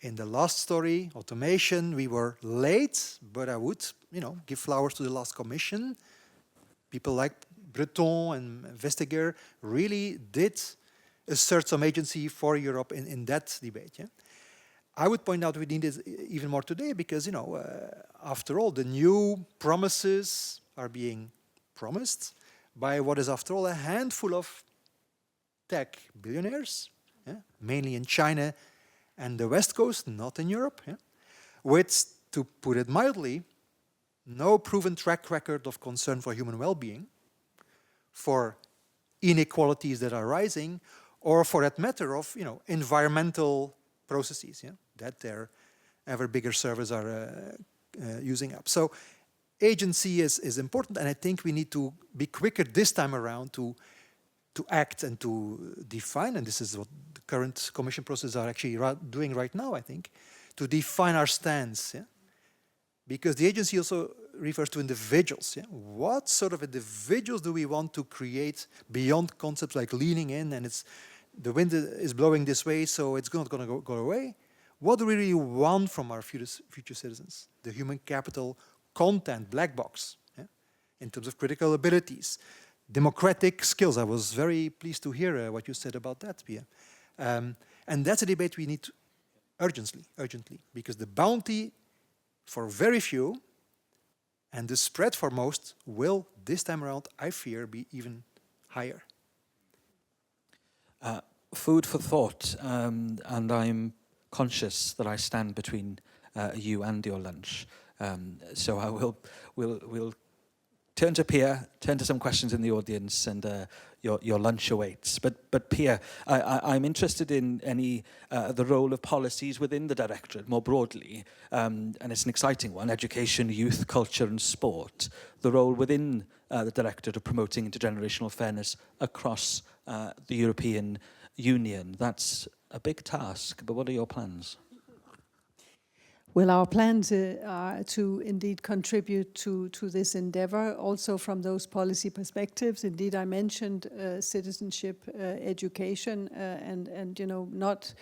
in the last story, automation, we were late, but I would, you know, give flowers to the last commission. People like Breton and Vestager really did assert some agency for Europe in that debate. Yeah? I would point out we need it even more today because, you know, after all, the new promises are being promised by what is, after all, a handful of tech billionaires, yeah? Mainly in China and the West Coast, not in Europe, yeah? With, to put it mildly, no proven track record of concern for human well-being, for inequalities that are rising, or for that matter of, you know, environmental processes, yeah, that their ever bigger servers are using up. So agency is important, and I think we need to be quicker this time around to act and to define, and this is what the current Commission processes are actually doing right now, I think, to define our stance, yeah? Because the agency also refers to individuals. Yeah? What sort of individuals do we want to create beyond concepts like leaning in and it's the wind is blowing this way, so it's not going to go away? What do we really want from our future citizens? The human capital content, black box, yeah? In terms of critical abilities, democratic skills. I was very pleased to hear what you said about that, Pia. And that's a debate we need urgently, because the bounty for very few and the spread for most will, this time around, I fear, be even higher. Food for thought, and I'm conscious that I stand between you and your lunch. So I we'll turn to Pia, turn to some questions in the audience, and your lunch awaits. But Pia, I'm interested in the role of policies within the Directorate more broadly, and it's an exciting one: education, youth, culture, and sport. The role within the Directorate of promoting intergenerational fairness across the European Union. That's a big task, but what are your plans? Well, our plans are to indeed contribute to this endeavor, also from those policy perspectives. Indeed, I mentioned citizenship, education, and you know, not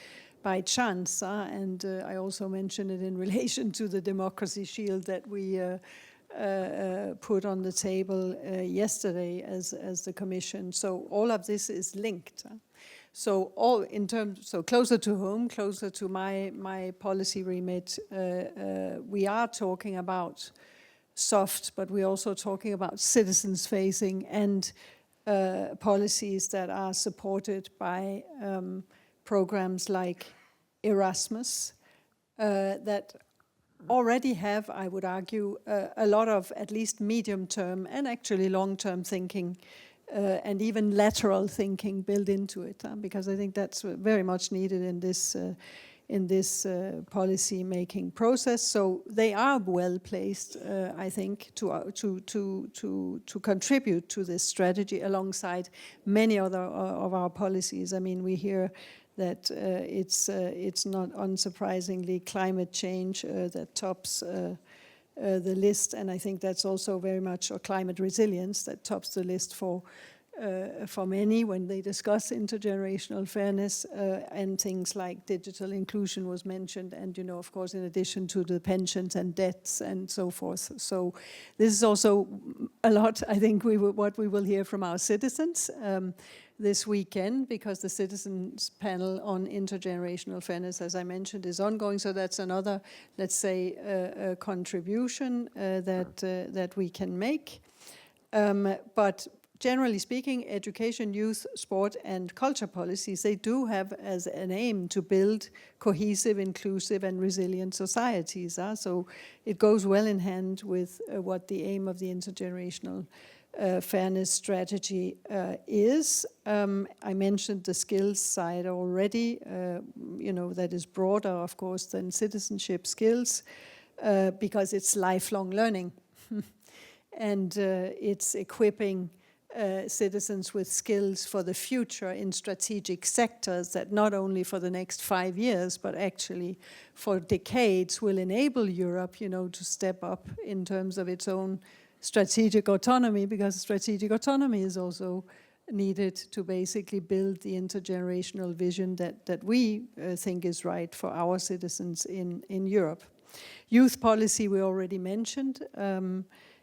by chance. And I also mentioned it in relation to the democracy shield that we put on the table yesterday as the Commission. So all of this is linked. So all in terms, so closer to home, closer to my policy remit, we are talking about soft, but we're also talking about citizens facing and policies that are supported by programs like Erasmus that already have, I would argue, a lot of at least medium-term and actually long-term thinking and even lateral thinking built into it, because I think that's very much needed in this policy-making process. So they are well placed, I think, to contribute to this strategy alongside many other of our policies. I mean, we hear that it's not unsurprisingly climate change that tops the list, and I think that's also very much, or climate resilience, that tops the list for many when they discuss intergenerational fairness, and things like digital inclusion was mentioned, and you know, of course, in addition to the pensions and debts and so forth. So this is also a lot, I think, what we will hear from our citizens this weekend, because the citizens panel on intergenerational fairness, as I mentioned, is ongoing. So that's another, let's say, contribution that we can make. But generally speaking, education, youth, sport, and culture policies, they do have as an aim to build cohesive, inclusive, and resilient societies. So it goes well in hand with what the aim of the intergenerational fairness strategy is. I mentioned the skills side already, that is broader, of course, than citizenship skills, because it's lifelong learning. And it's equipping citizens with skills for the future in strategic sectors that not only for the next 5 years, but actually for decades will enable Europe, to step up in terms of its own strategic autonomy, because strategic autonomy is also needed to basically build the intergenerational vision that we think is right for our citizens in Europe. Youth policy we already mentioned.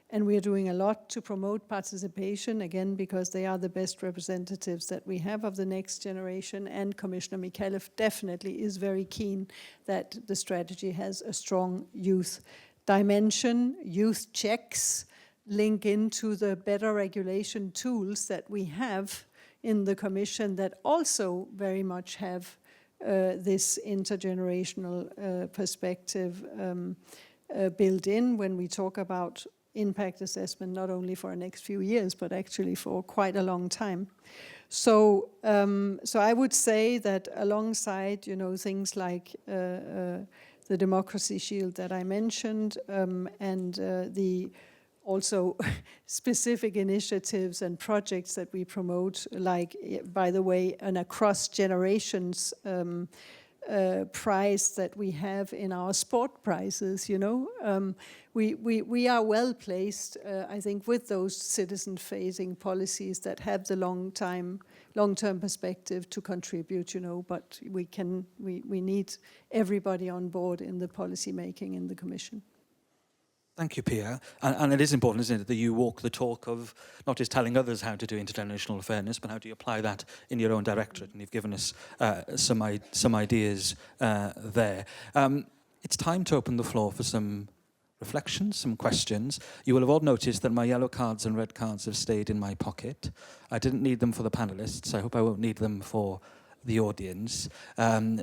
And we are doing a lot to promote participation, again, because they are the best representatives that we have of the next generation. And Commissioner Mikhailov definitely is very keen that the strategy has a strong youth dimension. Youth checks link into the better regulation tools that we have in the Commission that also very much have this intergenerational perspective built in when we talk about impact assessment, not only for the next few years, but actually for quite a long time. So I would say that alongside, things like the democracy shield that I mentioned, and the also specific initiatives and projects that we promote, like, by the way, an across generations prize that we have in our sport prizes, we are well placed, I think, with those citizen-facing policies that have the long-term perspective to contribute, but we need everybody on board in the policy making in the Commission. Thank you, Pia. And it is important, isn't it, that you walk the talk of not just telling others how to do intergenerational fairness, but how do you apply that in your own directorate? And you've given us some ideas there. It's time to open the floor for some reflections, some questions. You will have all noticed that my yellow cards and red cards have stayed in my pocket. I didn't need them for the panelists. I hope I won't need them for the audience.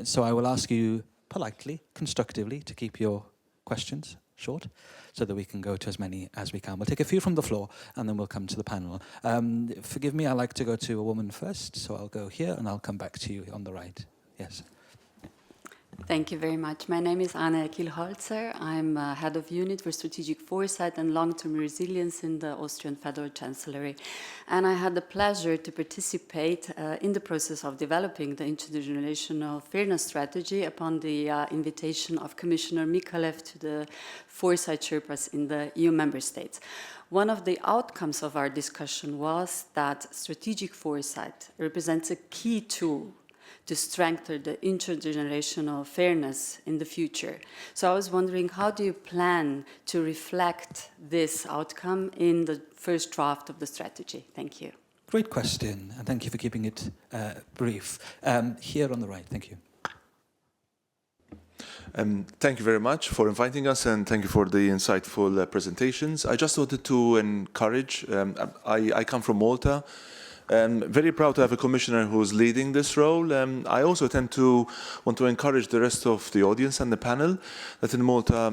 So I will ask you politely, constructively, to keep your questions short, so that we can go to as many as we can. We'll take a few from the floor, and then we'll come to the panel. Forgive me, I like to go to a woman first, so I'll go here, and I'll come back to you on the right. Yes. Thank you very much. My name is Anna Kielholzer. I'm head of unit for strategic foresight and long-term resilience in the Austrian Federal Chancellery. And I had the pleasure to participate in the process of developing the intergenerational fairness strategy upon the invitation of Commissioner Mikhailov to the foresight Sherpas in the EU member states. One of the outcomes of our discussion was that strategic foresight represents a key tool to strengthen the intergenerational fairness in the future. So I was wondering, how do you plan to reflect this outcome in the first draft of the strategy? Thank you. Great question, and thank you for keeping it brief. Here on the right, thank you. Thank you very much for inviting us, and thank you for the insightful presentations. I just wanted to encourage, I come from Malta. Very proud to have a commissioner who's leading this role. I also tend to want to encourage the rest of the audience and the panel that in Malta,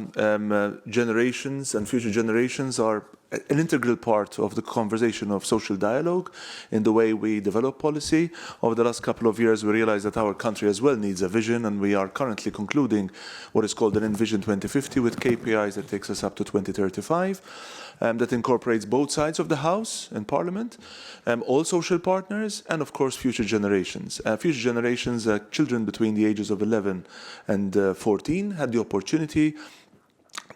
generations and future generations are an integral part of the conversation of social dialogue in the way we develop policy. Over the last couple of years, we realized that our country as well needs a vision, and we are currently concluding what is called an Envision 2050 with KPIs that takes us up to 2035. That incorporates both sides of the House and Parliament, all social partners, and of course future generations. Future generations, children between the ages of 11 and 14, had the opportunity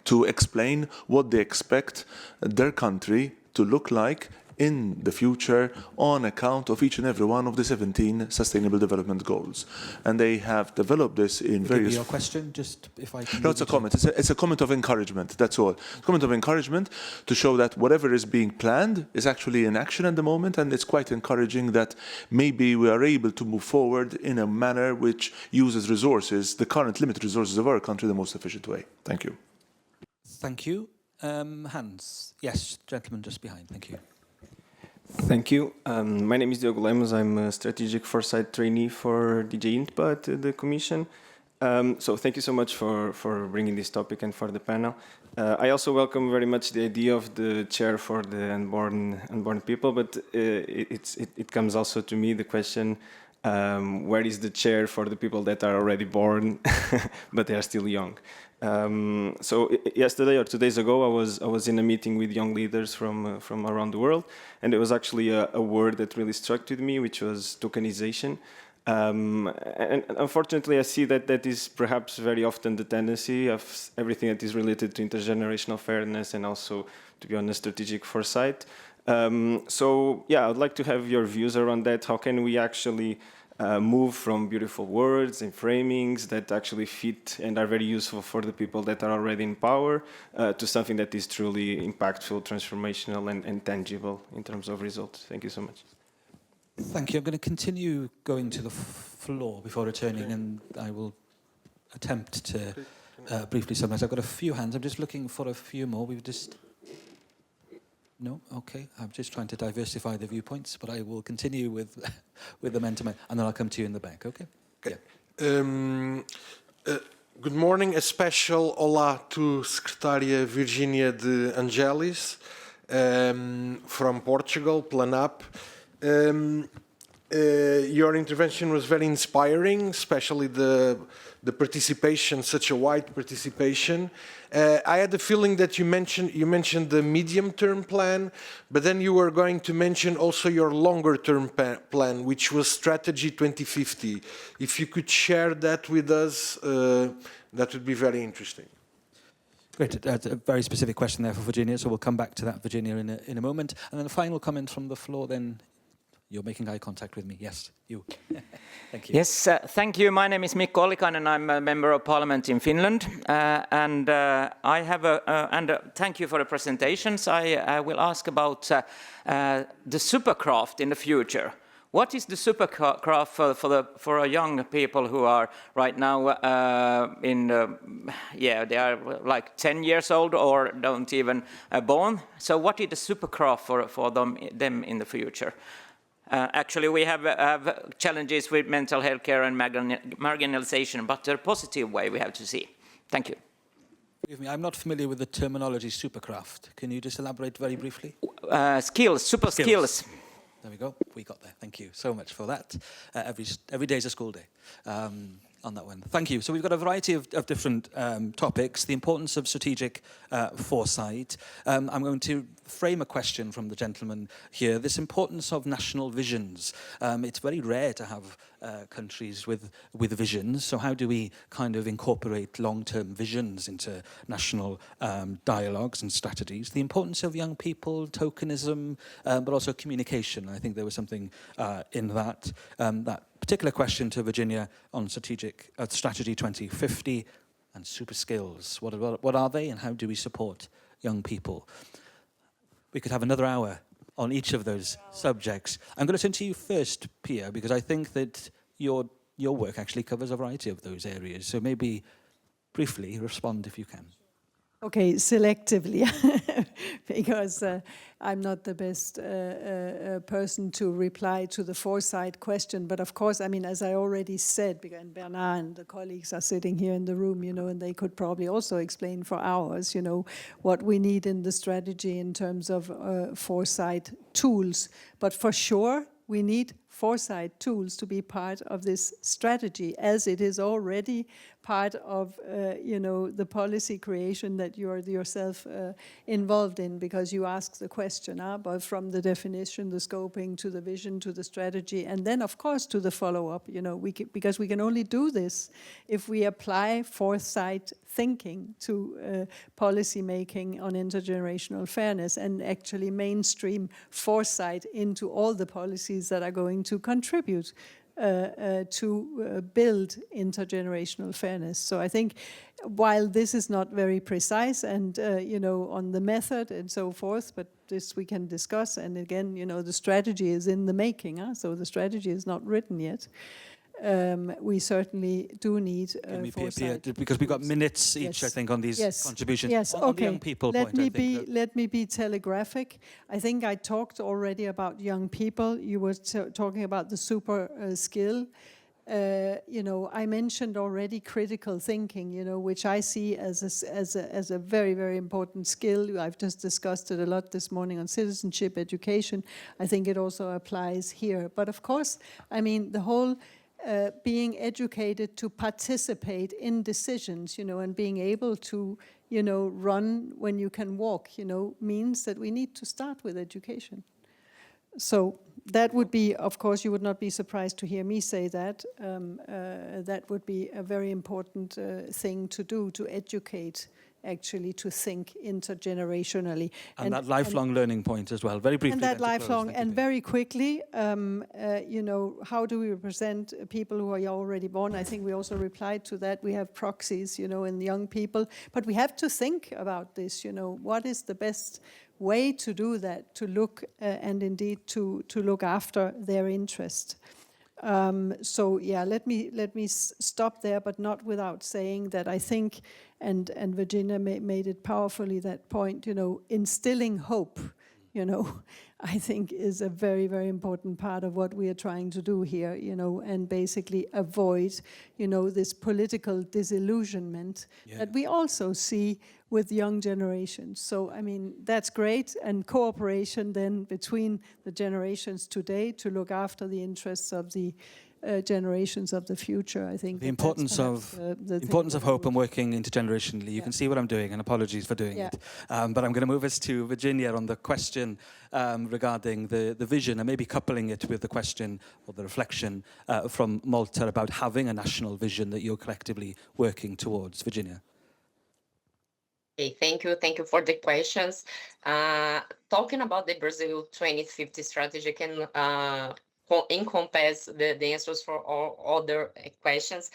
to explain what they expect their country to look like in the future on account of each and every one of the 17 Sustainable Development Goals. And they have developed this in various... Your question, just if I can... No, it's a comment. It's a comment of encouragement, that's all. A comment of encouragement to show that whatever is being planned is actually in action at the moment, and it's quite encouraging that maybe we are able to move forward in a manner which uses resources, the current limited resources of our country, the most efficient way. Thank you. Thank you. Hans. Yes, gentleman just behind. Thank you. Thank you. My name is Diogo Lemos. I'm a strategic foresight trainee for DG INTPA at the Commission. So thank you so much for bringing this topic and for the panel. I also welcome very much the idea of the chair for the unborn people, but it comes also to me the question, where is the chair for the people that are already born, but they are still young? So yesterday or 2 days ago, I was in a meeting with young leaders from around the world, and there was actually a word that really struck with me, which was tokenization. And unfortunately, I see that is perhaps very often the tendency of everything that is related to intergenerational fairness and also, to be honest, strategic foresight. So yeah, I'd like to have your views around that. How can we actually move from beautiful words and framings that actually fit and are very useful for the people that are already in power to something that is truly impactful, transformational, and tangible in terms of results? Thank you so much. Thank you. I'm going to continue going to the floor before returning, and I will attempt to briefly summarize. I've got a few hands. I'm just looking for a few more. We've just... No? Okay. I'm just trying to diversify the viewpoints, but I will continue with the momentum, and then I'll come to you in the back, okay? Okay. Yeah. Good morning. A special olá to Secretária Virginia de Angelis from Portugal, Planap. Your intervention was very inspiring, especially the participation, such a wide participation. I had the feeling that you mentioned the medium-term plan, but then you were going to mention also your longer-term plan, which was Strategy 2050. If you could share that with us, that would be very interesting. Great. That's a very specific question there for Virginia, so we'll come back to that, Virginia, in a moment. And then a final comment from the floor then. You're making eye contact with me. Yes, you. Thank you. Yes, thank you. My name is Mikko Ollikainen, and I'm a member of Parliament in Finland. I have thank you for the presentations. I will ask about the supercraft in the future. What is the supercraft for young people who are right now they are like 10 years old or don't even born? So what is the supercraft for them in the future? Actually, we have challenges with mental health care and marginalization, but the positive way we have to see. Thank you. Forgive me, I'm not familiar with the terminology supercraft. Can you just elaborate very briefly? Skills, super skills. There we go. We got there. Thank you so much for that. Every day is a school day on that one. Thank you. So we've got a variety of different topics. The importance of strategic foresight. I'm going to frame a question from the gentleman here. This importance of national visions. It's very rare to have countries with visions. So how do we kind of incorporate long-term visions into national dialogues and strategies? The importance of young people, tokenism, but also communication. I think there was something in that. That particular question to Virginia on Strategy 2050 and super skills. What are they and how do we support young people? We could have another hour on each of those subjects. I'm going to turn to you first, Pia, because I think that your work actually covers a variety of those areas. So maybe briefly respond if you can. Okay, selectively, because I'm not the best person to reply to the foresight question. But of course, I mean, as I already said, and Bernard and the colleagues are sitting here in the room, and they could probably also explain for hours, what we need in the strategy in terms of foresight tools. But for sure, we need foresight tools to be part of this strategy, as it is already part of, the policy creation that you are yourself involved in, because you ask the question, but from the definition, the scoping, to the vision, to the strategy, and then, of course, to the follow-up, because we can only do this if we apply foresight thinking to policy making on intergenerational fairness and actually mainstream foresight into all the policies that are going to contribute to build intergenerational fairness. So I think while this is not very precise and, on the method and so forth, but this we can discuss. And again, the strategy is in the making, so the strategy is not written yet. we certainly do need Can we foresight. because we've got minutes each, I think, on these contributions. Yes, on okay. the young people let point, me be telegraphic. I think I talked already about young people. You were talking about the super skill. You know, I mentioned already critical thinking, you know, which I see as a very, very important skill. I've just discussed it a lot this morning on citizenship, education. I think it also applies here. But of course, I mean, the whole being educated to participate in decisions, you know, and being able to, you know, run when you can walk, you know, means that we need to start with education. So that would be, of course, you would not be surprised to hear me say that. That would be a very important thing to do, to educate, actually, to think intergenerationally. And that lifelong learning point as well, very briefly. And that lifelong, and very quickly, you know, how do we represent people who are already born? I think we also replied to that. We have proxies, you know, in young people. But we have to think about this, you know, what is the best way to do that, to look and indeed to look after their interest. So yeah, let me stop there, but not without saying that I think, and Virginia made it powerfully, that point, you know, instilling hope, you know, I think is a very, very important part of what we are trying to do here, you know, and basically avoid, you know, this political disillusionment that we also see with young generations. So, I mean, that's great, and cooperation then between the generations today to look after the interests of the generations of the future, I think. The importance of hope and working intergenerationally. You can see what I'm doing, and apologies for doing it. But I'm going to move us to Virginia on the question regarding the vision, and maybe coupling it with the question or the reflection from Malta about having a national vision that you're collectively working towards. Virginia. Okay, thank you. Thank you for the questions. Talking about the Brazil 2050 strategy can encompass the answers for all other questions.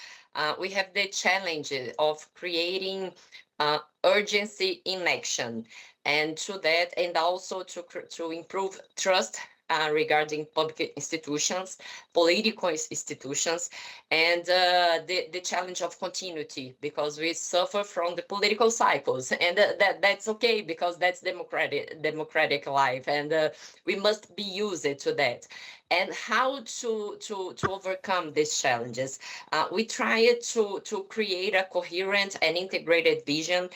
We have the challenge of creating urgency in action, and to that, and also to improve trust regarding public institutions, political institutions, and the challenge of continuity, because we suffer from the political cycles, and that's okay, because that's democratic life, and we must be used to that. And how to overcome these challenges? We try to create a coherent and integrated vision.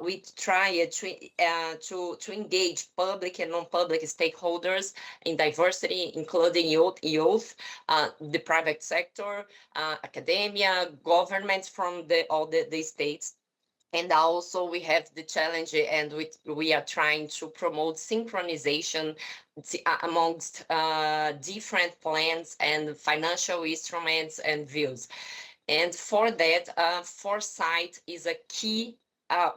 We try to engage public and non-public stakeholders in diversity, including youth, the private sector, academia, governments from all the states. And also we have the challenge, and we are trying to promote synchronization amongst different plans and financial instruments and views. And for that, foresight is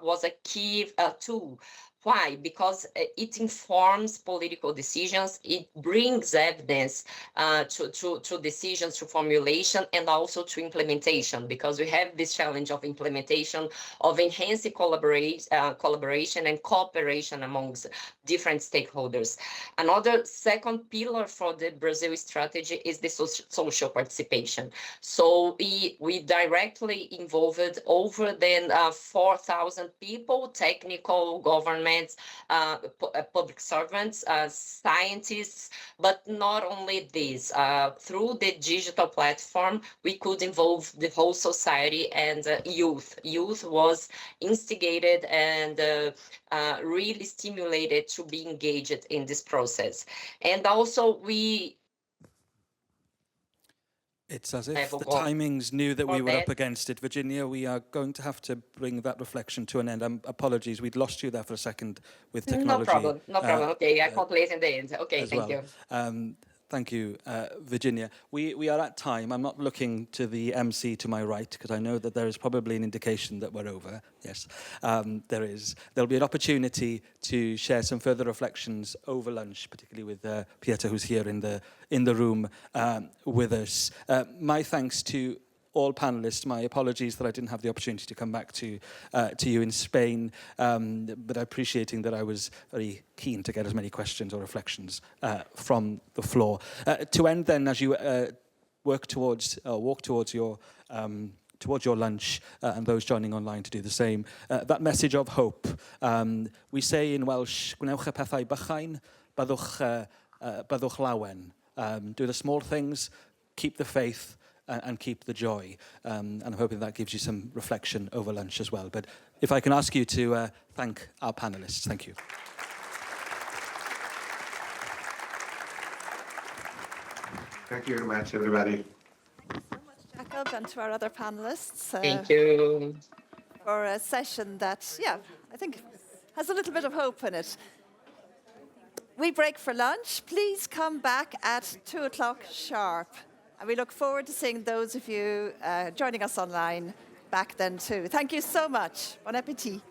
was a key tool. Why? Because it informs political decisions, it brings evidence to decisions, to formulation, and also to implementation, because we have this challenge of implementation, of enhancing collaboration and cooperation amongst different stakeholders. Another second pillar for the Brazil strategy is the social participation. So we directly involved over than 4,000 people, technical, government, public servants, scientists, but not only this. Through the digital platform, we could involve the whole society and youth. Youth was instigated and really stimulated to be engaged in this process. And also It's as if the timings knew that we were up against it. Virginia, we are going to have to bring that reflection to an end. Apologies, we'd lost you there for a second with technology. No problem. Okay, I conclude in the end. Okay, thank you. Thank you, Virginia. We are at time. I'm not looking to the MC to my right, because I know that there is probably an indication that we're over. Yes, there is. There'll be an opportunity to share some further reflections over lunch, particularly with Pieter, who's here in the room with us. My thanks to all panelists. My apologies that I didn't have the opportunity to come back to you in Spain, but appreciating that I was very keen to get as many questions or reflections from the floor. To end then, as you walk towards your lunch, and those joining online to do the same. That message of hope. We say in Welsh, gwnewch y pethau bychain, byddwch lawen. Do the small things, keep the faith, and keep the joy. And I'm hoping that gives you some reflection over lunch as well. But if I can ask you to thank our panelists. Thank you. Thank you very much, everybody. Jacob, and to our other panelists. Thank you. For a session that, I think has a little bit of hope in it. We break for lunch. Please come back at 2 o'clock sharp. And we look forward to seeing those of you joining us online back then too. Thank you so much. Bon appétit.